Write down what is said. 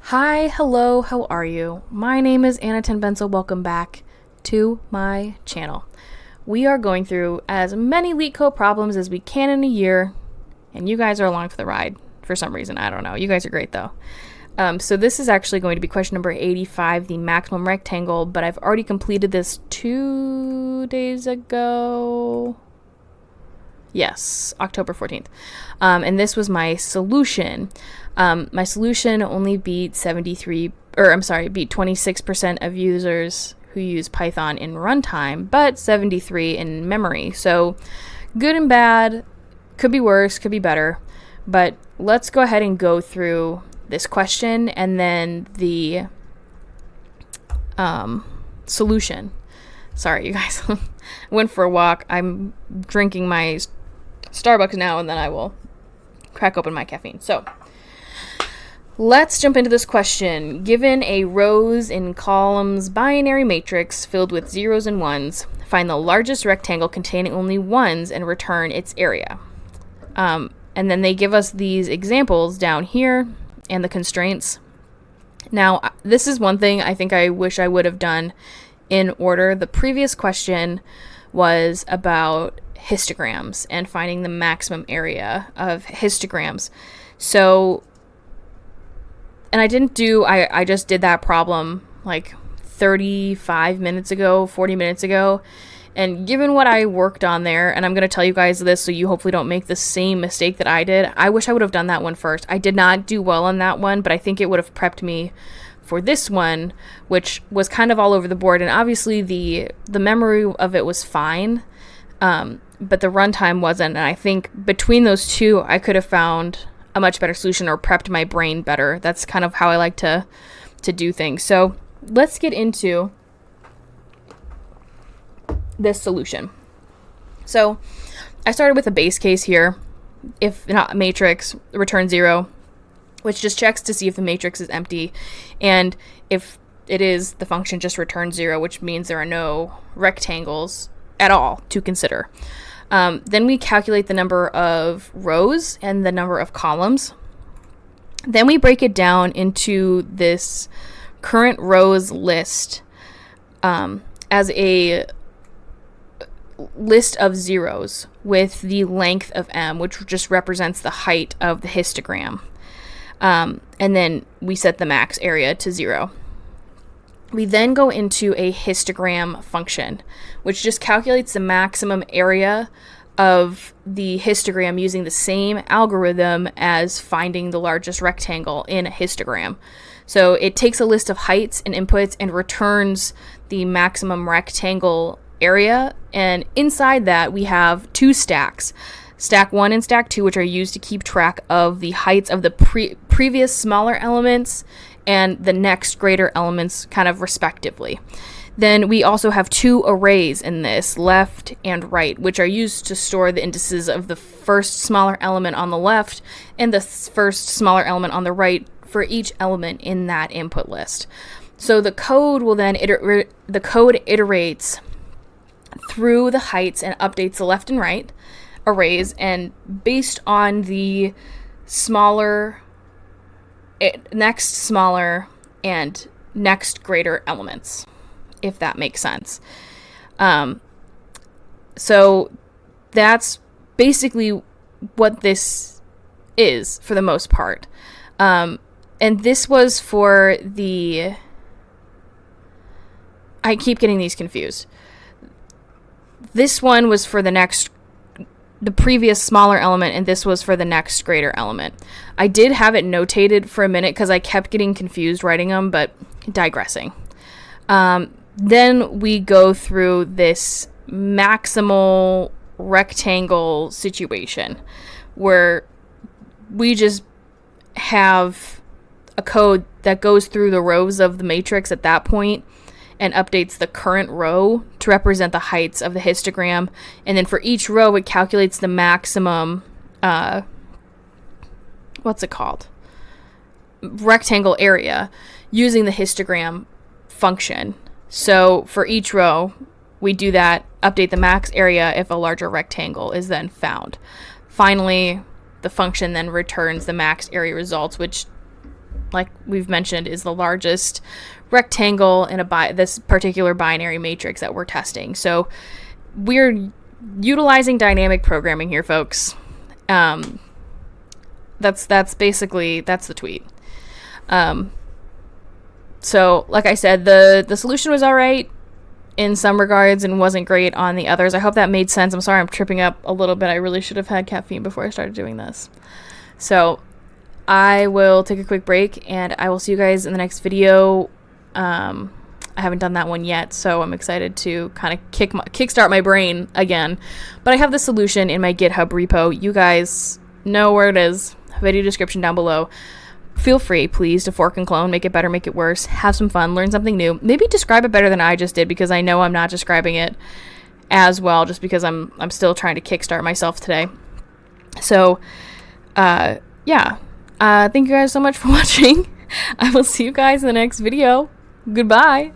Hi, hello, how are you? My name is Anna Tenbenzel. Welcome back to my channel. We are going through as many LeetCode problems as we can in a year, and you guys are along for the ride for some reason. I don't know. You guys are great though. So this is actually going to be question number 85, the maximum rectangle, but I've already completed this 2 days ago. Yes, October 14th. And this was my solution. My solution only beat 26% of users who use Python in runtime, but 73 in memory. So good and bad, could be worse, could be better. But let's go ahead and go through this question and then the solution. Sorry, you guys. Went for a walk. I'm drinking my Starbucks now, and then I will crack open my caffeine. So let's jump into this question. Given a rows and columns binary matrix filled with zeros and ones, find the largest rectangle containing only ones and return its area. And then they give us these examples down here and the constraints. Now, this is one thing I think I wish I would have done in order. The previous question was about histograms and finding the maximum area of histograms. So, and I just did that problem like 35 minutes ago, 40 minutes ago. And given what I worked on there, and I'm going to tell you guys this so you hopefully don't make the same mistake that I did. I wish I would have done that one first. I did not do well on that one, but I think it would have prepped me for this one, which was kind of all over the board. And obviously the memory of it was fine, but the runtime wasn't. And I think between those two, I could have found a much better solution or prepped my brain better. That's kind of how I like to do things. So let's get into this solution. So I started with a base case here. If not matrix, return 0, which just checks to see if the matrix is empty. And if it is, the function just returns 0, which means there are no rectangles at all to consider. Then we calculate the number of rows and the number of columns. Then we break it down into this current rows list as a list of zeros with the length of m, which just represents the height of the histogram. And then we set the max area to 0. We then go into a histogram function, which just calculates the maximum area of the histogram using the same algorithm as finding the largest rectangle in a histogram. So it takes a list of heights and inputs and returns the maximum rectangle area, and inside that we have two stacks, stack 1 and stack 2, which are used to keep track of the heights of the previous smaller elements and the next greater elements, kind of respectively. Then we also have two arrays in this, left and right, which are used to store the indices of the first smaller element on the left and the first smaller element on the right for each element in that input list. So the code will then iterates through the heights and updates the left and right arrays, and based on the next smaller and next greater elements, if that makes sense. So that's basically what this is for the most part. And this was for I keep getting these confused. This one was for the previous smaller element, and this was for the next greater element. I did have it notated for a minute because I kept getting confused writing them, but digressing. Then we go through this maximal rectangle situation where we just have a code that goes through the rows of the matrix at that point and updates the current row to represent the heights of the histogram. And then for each row, it calculates the maximum, rectangle area using the histogram function. So for each row, we do that, update the max area if a larger rectangle is then found. Finally, the function then returns the max area results, which like we've mentioned, is the largest rectangle in this particular binary matrix that we're testing. So we're utilizing dynamic programming here, folks. That's basically the tweet. So like I said, the solution was all right in some regards and wasn't great on the others. I hope that made sense. I'm sorry I'm tripping up a little bit. I really should have had caffeine before I started doing this. So I will take a quick break and I will see you guys in the next video. I haven't done that one yet, so I'm excited to kind of kickstart my brain again. But I have the solution in my GitHub repo. You guys know where it is. Video description down below. Feel free, please, to fork and clone, make it better, make it worse, have some fun, learn something new. Maybe describe it better than I just did, because I know I'm not describing it as well, just because I'm still trying to kickstart myself today. So, yeah. Thank you guys so much for watching. I will see you guys in the next video. Goodbye.